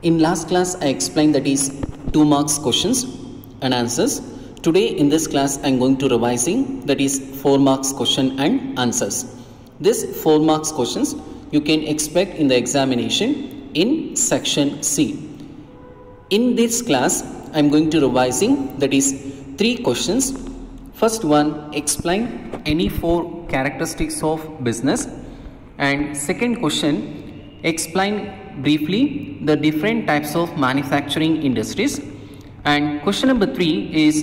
In last class, I explained that is 2 marks questions and answers. Today in this class, I am going to revising that is 4 marks question and answers. This 4 marks questions you can expect in the examination in section C. In this class, I am going to revising that is 3 questions. First one, explain any 4 characteristics of business, and second question, explain briefly the different types of manufacturing industries, and question number 3 is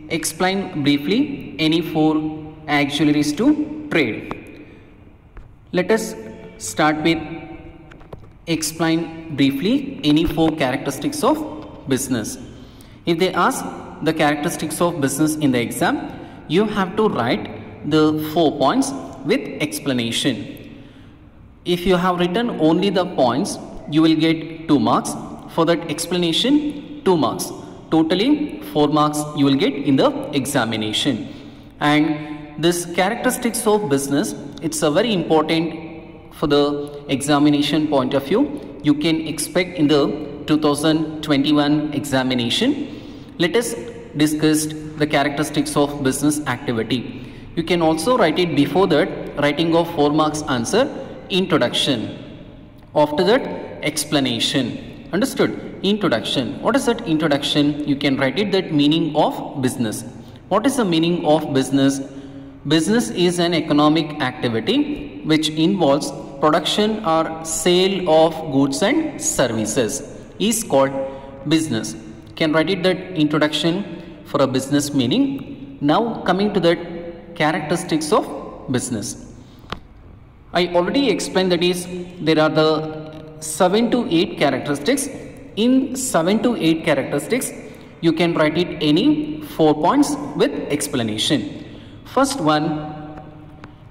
explain briefly any 4 auxiliaries to trade. Let us start with explain briefly any 4 characteristics of business. If they ask the characteristics of business in the exam, you have to write the 4 points with explanation. If you have written only the points, you will get 2 marks. For that explanation, 2 marks. Totally 4 marks you will get in the examination. And this characteristics of business, it's a very important for the examination point of view. You can expect in the 2021 examination. Let us discuss the characteristics of business activity. You can also write it before that, writing of 4 marks answer, introduction. After that, explanation. Understood? Introduction. What is that introduction? You can write it that meaning of business. What is the meaning of business? Business is an economic activity which involves production or sale of goods and services is called business. Can write it that introduction for a business meaning. Now coming to that characteristics of business. I already explained that is there are the 7 to 8 characteristics. In 7 to 8 characteristics, you can write it any 4 points with explanation. First one,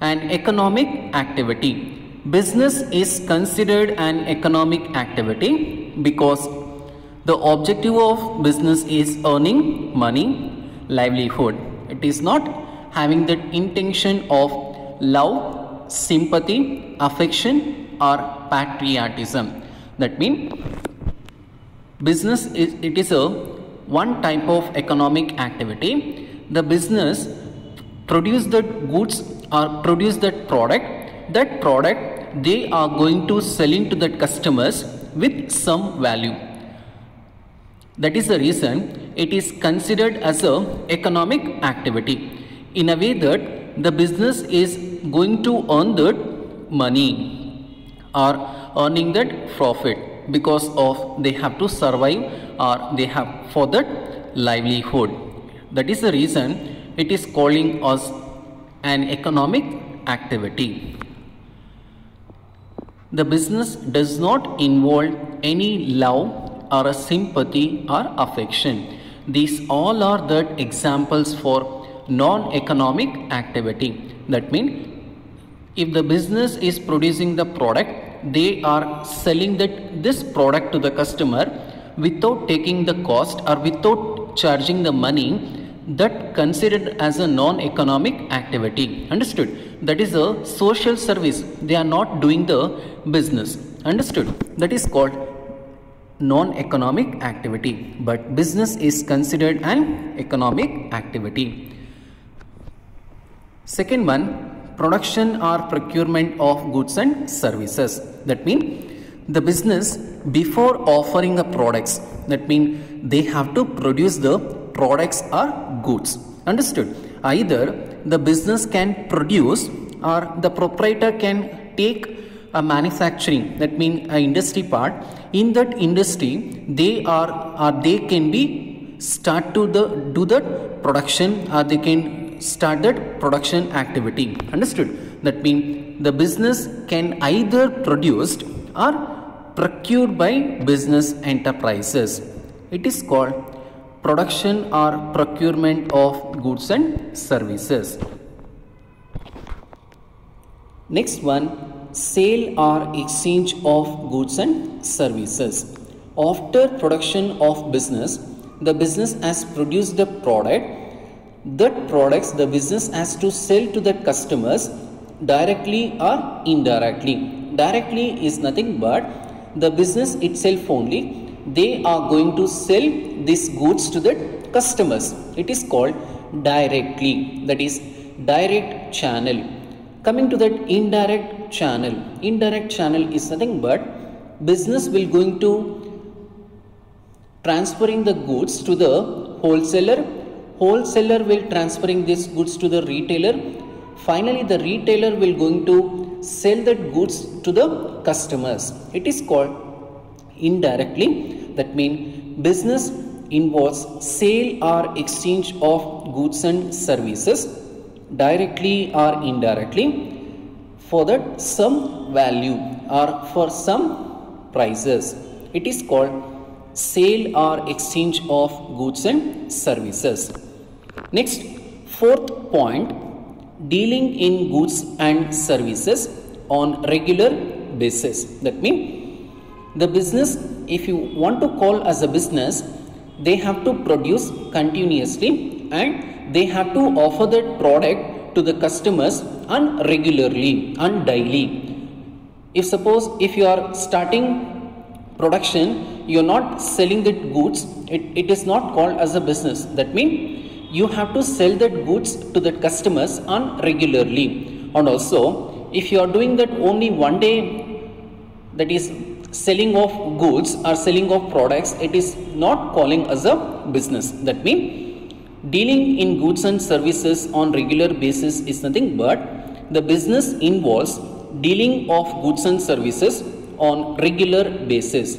an economic activity. Business is considered an economic activity because the objective of business is earning money, livelihood. It is not having that intention of love, sympathy, affection or patriotism. That means business is a one type of economic activity. The business produce the goods or produce that product. That product they are going to selling to the customers with some value. That is the reason it is considered as a economic activity, in a way that the business is going to earn that money or earning that profit because of they have to survive or they have for that livelihood. That is the reason it is calling us an economic activity. The business does not involve any love or a sympathy or affection. These all are the examples for non-economic activity. That means if the business is producing the product, they are selling this product to the customer without taking the cost or without charging the money, that considered as a non-economic activity. Understood? That is a social service. They are not doing the business. Understood? That is called non-economic activity, but business is considered an economic activity. Second one, production or procurement of goods and services. That means the business before offering the products, that means they have to produce the products or goods. Understood? Either the business can produce or the proprietor can take a manufacturing, that means an industry part. In that industry, they can be start to do the production or they can start that production activity. Understood? That means the business can either produced or procured by business enterprises. It is called production or procurement of goods and services. Next one, sale or exchange of goods and services. After production of business, the business has produced the product. That products the business has to sell to the customers directly or indirectly. Directly is nothing but the business itself only, they are going to sell these goods to the customers. It is called directly, that is direct channel. Coming to that indirect channel is nothing but business will going to transferring the goods to the wholesaler will transferring these goods to the retailer, finally the retailer will going to sell that goods to the customers. It is called indirectly. That means business involves sale or exchange of goods and services directly or indirectly for that some value or for some prices. It is called sale or exchange of goods and services. Next, fourth point, dealing in goods and services on regular basis. That means the business, if you want to call as a business, they have to produce continuously and they have to offer that product to the customers regularly and daily. If suppose if you are starting production, you are not selling that goods, it is not called as a business. That means you have to sell that goods to the customers regularly. And also if you are doing that only one day, that is selling of goods or selling of products, it is not calling as a business. That means dealing in goods and services on regular basis is nothing but the business involves dealing of goods and services on regular basis.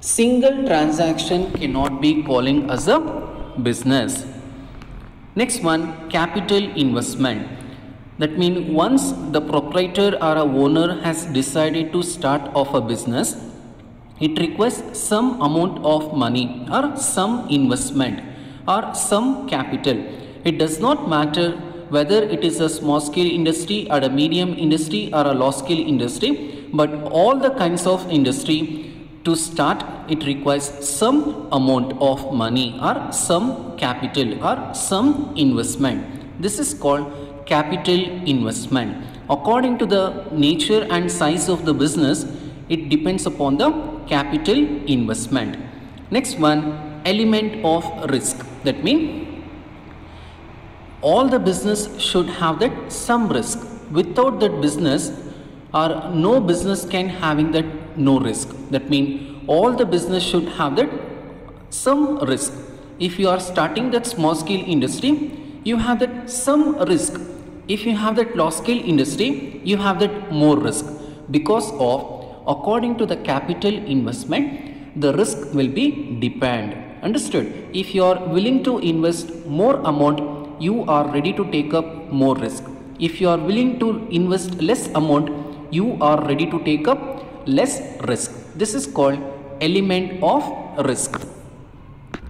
Single transaction cannot be calling as a business. Next one, capital investment. That means once the proprietor or a owner has decided to start off a business, it requires some amount of money or some investment or some capital. It does not matter whether it is a small scale industry or a medium industry or a large scale industry, but all the kinds of industry to start, it requires some amount of money or some capital or some investment. This is called capital investment. According to the nature and size of the business, it depends upon the capital investment. Next one, element of risk. That means all the business should have that some risk. Without that business or no business can having that no risk. That means all the business should have that some risk. If you are starting that small scale industry, you have that some risk. If you have that large scale industry, you have that more risk, because of according to the capital investment, the risk will be depend. Understood? If you are willing to invest more amount, you are ready to take up more risk. If you are willing to invest less amount, you are ready to take up less risk. This is called element of risk.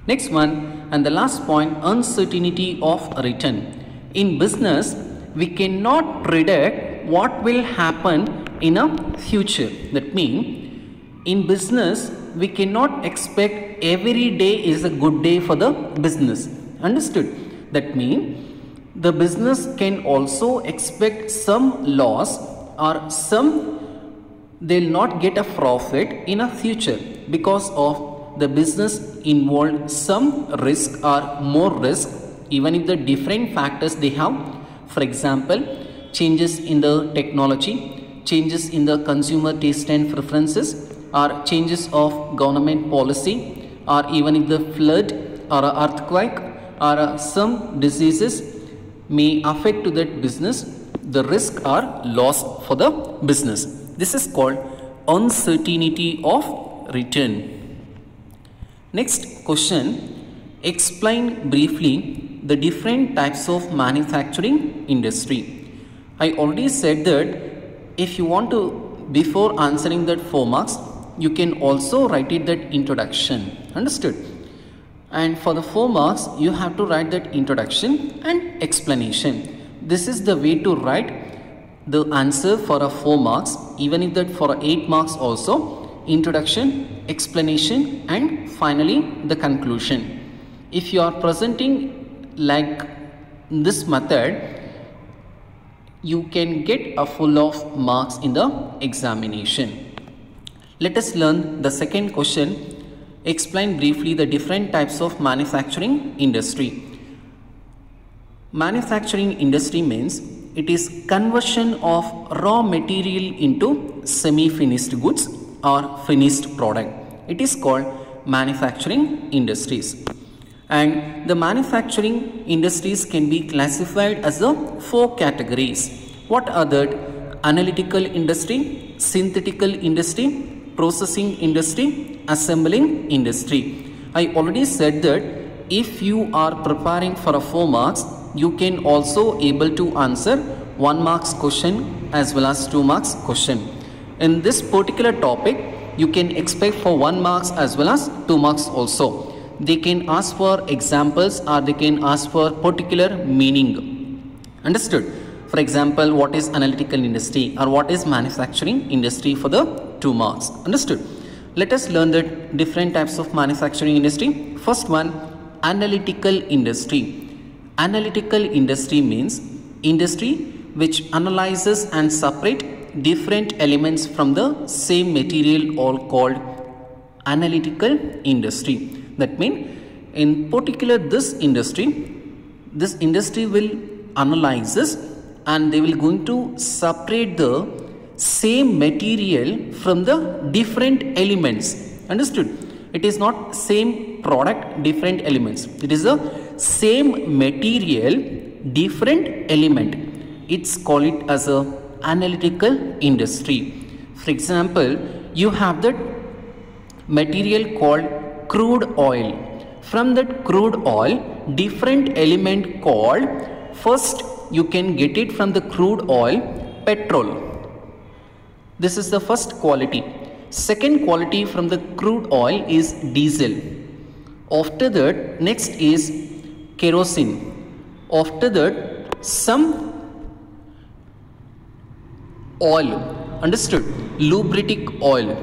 Next one, and the last point, uncertainty of return. In business, we cannot predict what will happen in a future. That means in business, we cannot expect every day is a good day for the business. Understood? That means the business can also expect some loss or they'll not get a profit in a future, because of the business involved some risk or more risk, even if the different factors they have. For example, changes in the technology, changes in the consumer taste and preferences, or changes of government policy, or even if the flood or earthquake or some diseases may affect to that business, the risk or loss for the business. This is called uncertainty of return. Next question, explain briefly the different types of manufacturing industry. I already said that if you want to, before answering that 4 marks, you can also write it that introduction. Understood? And for the 4 marks, you have to write that introduction and explanation. This is the way to write the answer for a 4 marks, even if that for 8 marks also, introduction, explanation, and finally the conclusion. If you are presenting like this method, you can get a full of marks in the examination. Let us learn the second question. Explain briefly the different types of manufacturing industry. Manufacturing industry means it is conversion of raw material into semi-finished goods or finished product. It is called manufacturing industries. And the manufacturing industries can be classified as the four categories. What are that? Analytical industry, synthetical industry, processing industry, assembling industry. I already said that if you are preparing for a 4 marks, you can also able to answer 1 marks question as well as 2 marks question. In this particular topic, you can expect for 1 marks as well as 2 marks also. They can ask for examples or they can ask for particular meaning. Understood? For example, what is analytical industry or what is manufacturing industry for the 2 marks. Understood? Let us learn the different types of manufacturing industry. First one, analytical industry. Analytical industry means industry which analyzes and separate different elements from the same material, all called analytical industry. That means in particular this industry will analyzes and they will going to separate the same material from the different elements. Understood? It is not same product, different elements. It is the same material, different element. It's called it as a analytical industry. For example, you have that material called crude oil. From that crude oil, different element called, first you can get it from the crude oil, petrol. This is the first quality. Second quality from the crude oil is diesel. After that, next is kerosene. After that, some oil. Understood? Lubricating oil.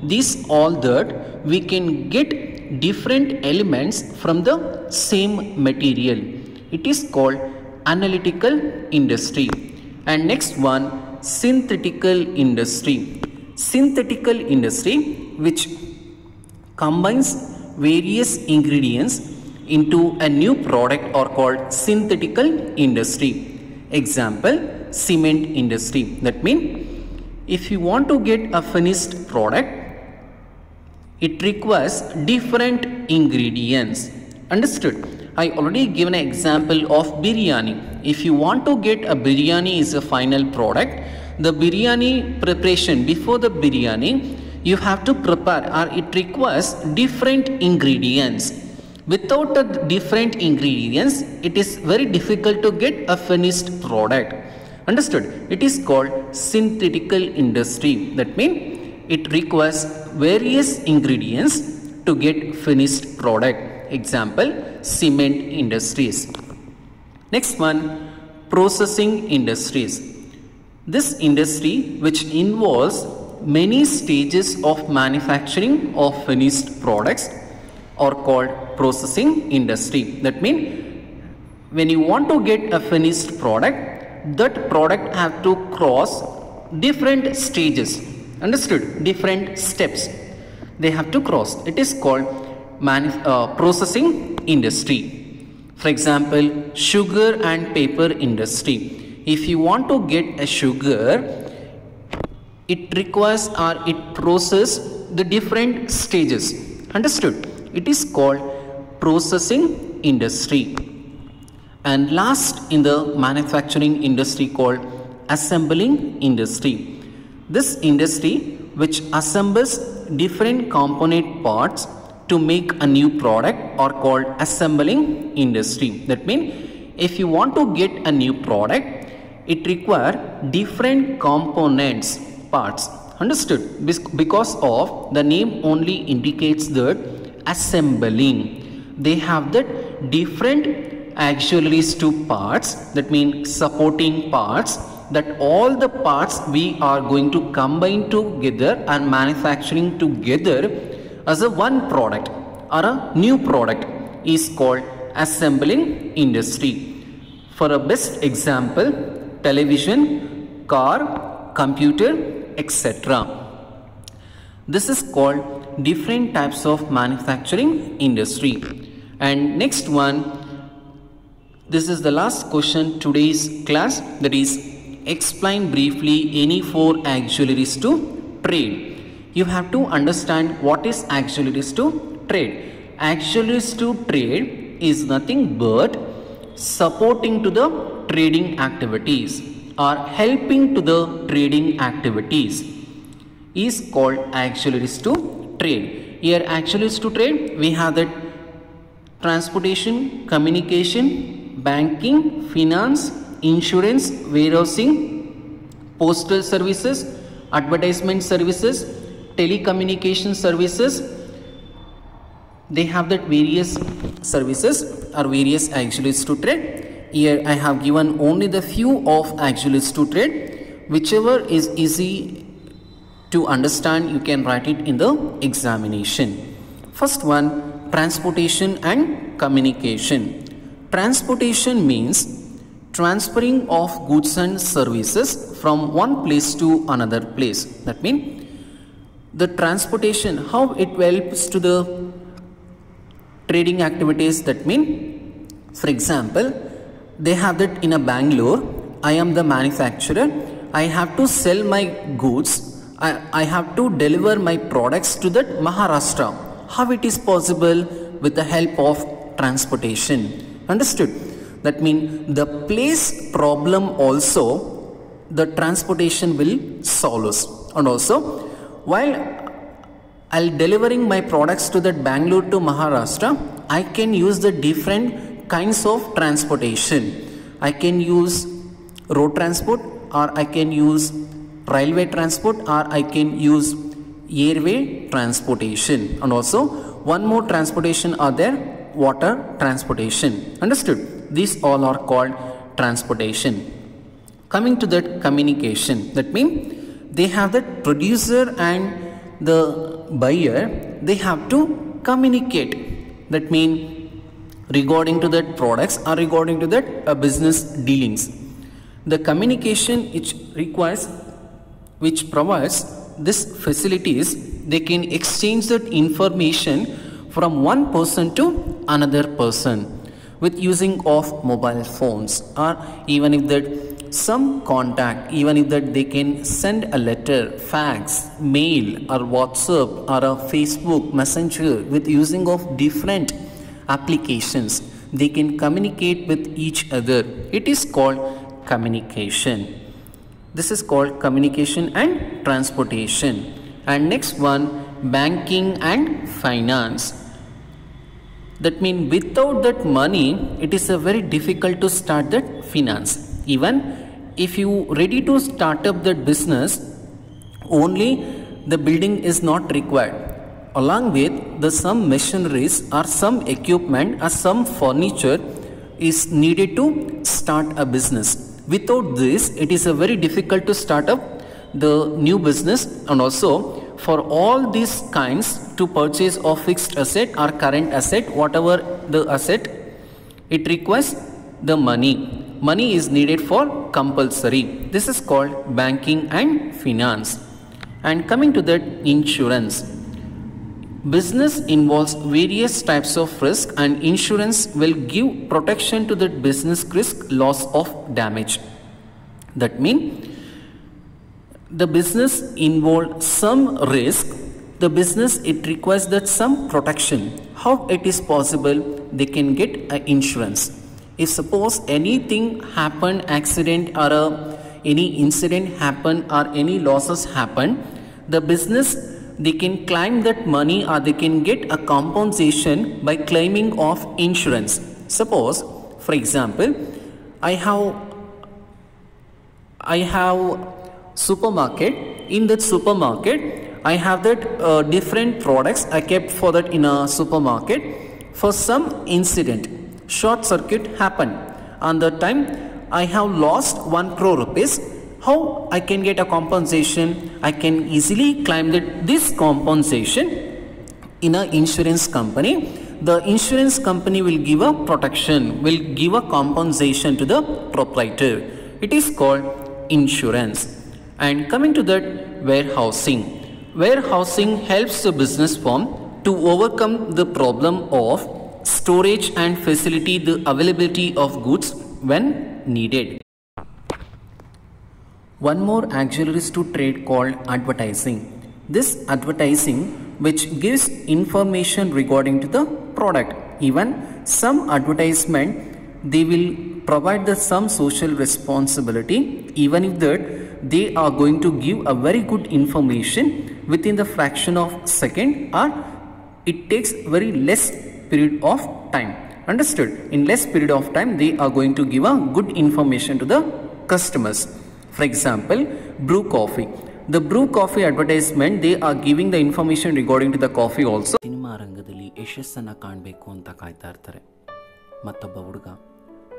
These all that we can get different elements from the same material. It is called analytical industry. And next one, synthetical industry. Synthetical industry which combines various ingredients into a new product are called synthetical industry. Example, cement industry. That means if you want to get a finished product, it requires different ingredients. Understood? I already given an example of biryani. If you want to get a biryani is a final product, the biryani preparation, before the biryani, you have to prepare or it requires different ingredients. Without the different ingredients, it is very difficult to get a finished product. Understood? It is called synthetical industry. That means it requires various ingredients to get finished product. Example, cement industries. Next one, processing industries. This industry which involves many stages of manufacturing of finished products are called processing industry. That means when you want to get a finished product, that product have to cross different stages. Understood? Different steps they have to cross. It is called processing industry. For example, sugar and paper industry. If you want to get a sugar, it requires or it processes the different stages. Understood? It is called processing industry. And last in the manufacturing industry called assembling industry. This industry which assembles different component parts to make a new product are called assembling industry. That means if you want to get a new product, it requires different components, parts. Understood? Because of the name only indicates that assembling. They have that different auxiliaries to parts, that means supporting parts, that all the parts we are going to combine together and manufacturing together as a one product or a new product is called assembling industry. For a best example, television, car, computer, etc. This is called different types of manufacturing industry. And next one, this is the last question today's class, that is explain briefly any 4 auxiliaries to trade. You have to understand what is auxiliaries to trade. Auxiliaries to trade is nothing but supporting to the trading activities or helping to the trading activities is called auxiliaries to trade. Here auxiliaries to trade, we have that transportation, communication, banking, finance, insurance, warehousing, postal services, advertisement services, telecommunication services. They have that various services or various auxiliaries to trade. Here I have given only the few of auxiliaries to trade. Whichever is easy to understand, you can write it in the examination. First one, transportation and communication. Transportation means transferring of goods and services from one place to another place. That means the transportation, how it helps to the trading activities. That means, for example, they have that in a Bangalore, I am the manufacturer, I have to sell my goods, I have to deliver my products to that Maharashtra. How it is possible? With the help of transportation. Understood? That means the place problem also the transportation will solve us. And also, while I'll delivering my products to that Bangalore to Maharashtra, I can use the different kinds of transportation. I can use road transport, or I can use railway transport, or I can use airway transportation. And also one more transportation are there, water transportation. Understood? These all are called transportation. Coming to that communication, that means they have that producer and the buyer, they have to communicate. That means regarding to that products or regarding to that business dealings. The communication which provides this facilities, they can exchange that information from one person to another person with using of mobile phones, or even if that some contact, even if that they can send a letter, fax, mail, or WhatsApp, or a Facebook Messenger with using of different applications. They can communicate with each other. It is called communication. This is called communication and transportation. And next one, banking and finance. That means without that money, it is a very difficult to start that finance. Even if you ready to start up that business, only the building is not required. Along with the some machineries or some equipment or some furniture is needed to start a business. Without this, it is a very difficult to start up the new business. And also for all these kinds to purchase of fixed asset or current asset, whatever the asset, it requires the money. Money is needed for compulsory. This is called banking and finance. And coming to that, insurance. Business involves various types of risk, and insurance will give protection to that business risk, loss of damage. That means the business involves some risk. The business, it requires that some protection. How it is possible? They can get an insurance. If suppose anything happen, accident or any incident happen or any losses happen, the business, they can claim that money or they can get a compensation by claiming of insurance. Suppose, for example, I have supermarket. In that supermarket, I have that different products I kept for that in a supermarket. For some incident, short circuit happened. On the time I have lost 1 crore rupees. How I can get a compensation? I can easily claim that this compensation in an insurance company. The insurance company will give a protection, will give a compensation to the proprietor. It is called insurance. And coming to that, warehousing. Warehousing helps the business firm to overcome the problem of storage and facilitate the availability of goods when needed. One more auxiliaries to trade called advertising. This advertising which gives information regarding to the product. Even some advertisement they will provide the some social responsibility, even if that they are going to give a very good information within the fraction of second, or it takes very less period of time. Understood? In less period of time they are going to give a good information to the customers. For example, brew coffee. The brew coffee advertisement, they are giving the information regarding to the coffee also. Cinema ರಂಗದಲ್ಲಿ ಯಶಸ್ಸನ್ನು ಕಾಣಬೇಕು ಅಂತ ಕಾಯ್ತಾ ಇರ್ತಾರೆ. ಮತ್ತೊಬ್ಬ ಹುಡುಗ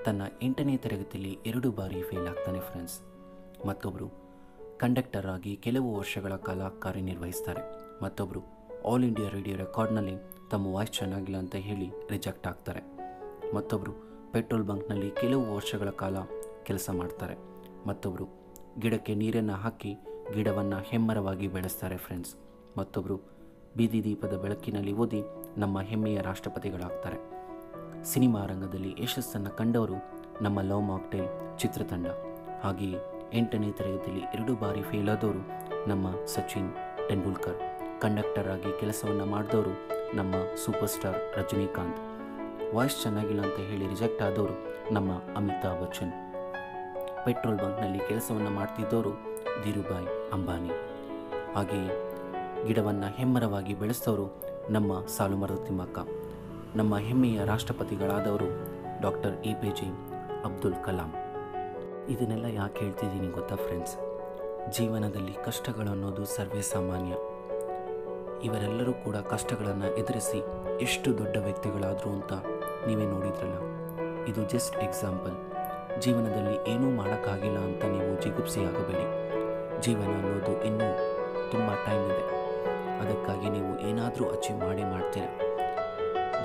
ತನ್ನ 8ನೇ ತರಗತಿಯಲ್ಲಿ 2 ಬಾರಿ ಫೇಲ್ ಆಗ್ತಾನೆ ಫ್ರೆಂಡ್ಸ್. ಮತ್ತೊಬ್ಬರು ಕಂಡಕ್ಟರ್ ಆಗಿ ಕೆಲವು ವರ್ಷಗಳ ಕಾಲ ಕಾರ್ಯನಿರ್ವಹಿಸ್ತಾರೆ. ಮತ್ತೊಬ್ಬರು ಆಲ್ ಇಂಡಿಯಾ ರೇಡಿಯೋ ರೆಕಾರ್ಡ್ನಲ್ಲಿ ತಮ್ಮ ವಾಯ್ಸ್ ಚೆನ್ನಾಗಿಲ್ಲ ಅಂತ ಹೇಳಿ ರಿಜೆಕ್ಟ್ ಆಗ್ತಾರೆ. ಮತ್ತೊಬ್ಬರು ಪೆಟ್ರೋಲ್ ಬಂಕ್ನಲ್ಲಿ ಕೆಲವು ವರ್ಷಗಳ ಕಾಲ ಕೆಲಸ ಮಾಡ್ತಾರೆ. ಮತ್ತೊಬ್ಬರು ಗಿಡಕ್ಕೆ ನೀರನ್ನು ಹಾಕಿ ಗಿಡವನ್ನು ಹೆಮ್ಮರವಾಗಿ ಬೆಳೆಸ್ತಾರೆ ಫ್ರೆಂಡ್ಸ್. ಮತ್ತೊಬ್ಬರು ಬೀದಿ ದೀಪದ ಬೆಳಕಿನಲ್ಲಿ ಓದಿ ನಮ್ಮ ಹೆಮ್ಮೆಯ ರಾಷ್ಟ್ರಪತಿಗಳಾಗ್ತಾರೆ. ಸಿನಿಮಾ ರಂಗದಲ್ಲಿ ಯಶಸ್ಸನ್ನು ಕಂಡವರು ನಮ್ಮ ಲವ್ ಮಾಕ್ಟೇಲ್ ಚಿತ್ರತಂಡ. ಹಾಗೆಯೇ 8ನೇ ತರಗತಿಯಲ್ಲಿ 2 ಬಾರಿ ಫೇಲ್ ಆದವರು ನಮ್ಮ ಸಚಿನ್ ತೆಂಡೂಲ್ಕರ್. ಕಂಡಕ್ಟರ್ ಆಗಿ ಕೆಲಸವನ್ನು ಮಾಡಿದವರು ನಮ್ಮ ಸೂಪರ್ ಸ್ಟಾರ್ ರಜನಿಕಾಂತ್. ವಾಯ್ಸ್ ಚೆನ್ನಾಗಿಲ್ಲ ಅಂತ ಹೇಳಿ ರಿಜೆಕ್ಟ್ ಆದವರು ನಮ್ಮ ಅಮಿತಾಬ್ ಬಚ್ಚನ್. ಪೆಟ್ರೋಲ್ ಬಂಕ್ನಲ್ಲಿ ಕೆಲಸವನ್ನು ಮಾಡ್ತಿದ್ದವರು ಧೀರುಭಾಯ್ ಅಂಬಾನಿ. ಹಾಗೆಯೇ ಗಿಡವನ್ನು ಹೆಮ್ಮರವಾಗಿ ಬೆಳೆಸಿದವರು ನಮ್ಮ ಸಾಲುಮರದ ತಿಮ್ಮಕ್ಕ. ನಮ್ಮ ಹೆಮ್ಮೆಯ ರಾಷ್ಟ್ರಪತಿಗಳಾದವರು ಡಾಕ್ಟರ್ APJ ಅಬ್ದುಲ್ ಕಲಾಂ. ಇದನ್ನೆಲ್ಲ ಯಾಕೆ ಹೇಳ್ತಿದ್ದೀನಿ ಗೊತ್ತಾ ಫ್ರೆಂಡ್ಸ್? ಜೀವನದಲ್ಲಿ ಕಷ್ಟಗಳು ಅನ್ನೋದು ಸರ್ವೇ ಸಾಮಾನ್ಯ. ಇವರೆಲ್ಲರೂ ಕೂಡ ಕಷ್ಟಗಳನ್ನು ಎದುರಿಸಿ ಎಷ್ಟು ದೊಡ್ಡ ವ್ಯಕ್ತಿಗಳಾದರು ಅಂತ ನೀವೇ ನೋಡಿದ್ರಲ್ಲ. ಇದು ಜಸ್ಟ್ ಎಕ್ಸಾಂಪಲ್. ಜೀವನದಲ್ಲಿ ಏನೂ ಮಾಡೋಕ್ಕಾಗಿಲ್ಲ ಅಂತ ನೀವು ಜಿಗುಪ್ಸೆಯಾಗಬೇಡಿ. ಜೀವನ ಅನ್ನೋದು ಇನ್ನೂ ತುಂಬ ಟೈಮ್ ಇದೆ. ಅದಕ್ಕಾಗಿ ನೀವು ಏನಾದರೂ ಅಚೀವ್ ಮಾಡೇ ಮಾಡ್ತೀರ.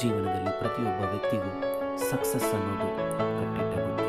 ಜೀವನದಲ್ಲಿ ಪ್ರತಿಯೊಬ್ಬ ವ್ಯಕ್ತಿಗೂ ಸಕ್ಸಸ್ ಅನ್ನೋದು ಕಟ್ಟಿಟ್ಟ ಬುದ್ಧಿ.